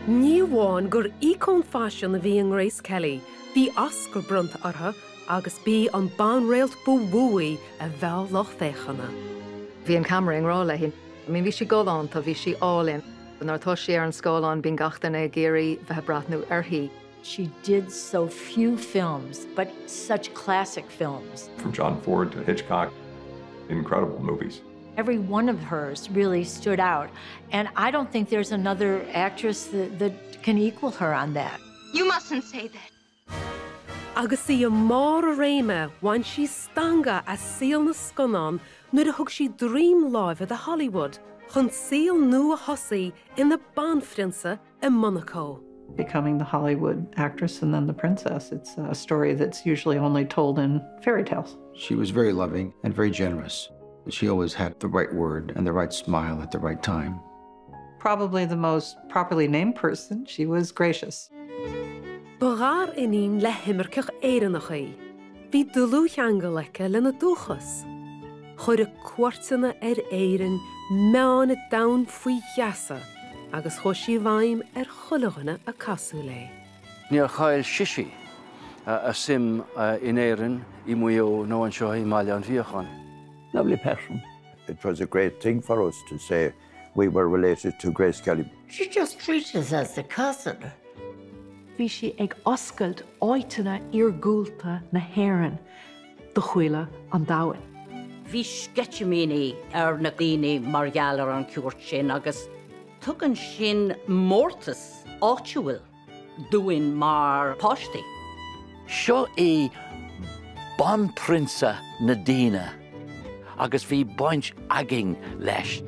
Ní bháin gur ícón fashion a bhí an Grace Kelly, bhí oscar brunt ortha agus bí an banréalt búbúí a bhealh loch féchanna. Bhí an camera an rála hin. Bhí si góán tá bhí si álinn. Nar tá sé ar an scáilán bín gachtainna géirí bheit brathnú arthaí. She did so few films, but such classic films. From John Ford to Hitchcock, incredible movies. Every one of hers really stood out, and I don't think there's another actress that can equal her on that. You mustn't say that. Agus í mór a réime bhain si stanga a síl na sconán nuair a thug si dream live at Hollywood, chun síl nua a thosaí in the Banphrionsa in Monaco. Becoming the Hollywood actress and then the princess, it's a story that's usually only told in fairy tales. She was very loving and very generous. She always had the right word and the right smile at the right time. Probably the most properly named person, she was gracious. Bagar inín le himmercach éireannachaí. Bhí dulú cheangaleice le na dúchas. Chuir a cuartainna éireann meán a dain faoi gheasa, agus chosí bhaim chulaghanna a casú le. Níor chail siisi a sim in éireann I muo nó an seo I maiile an bhíochan. Lovely person. It was a great thing for us to say we were related to Grace Kelly. She just treated us as the cousin. Bhí si ag oscailt áiteanna ar gúlta na hÉireann do chuile an dahain. Bhí sketchimíní ar na daoine mar gheallar an cuairt sin agus tugann sin mórtas áitiúil dúin mar páistí. Seo I Banphrionsa na Daoine agus bhí baint aging leis.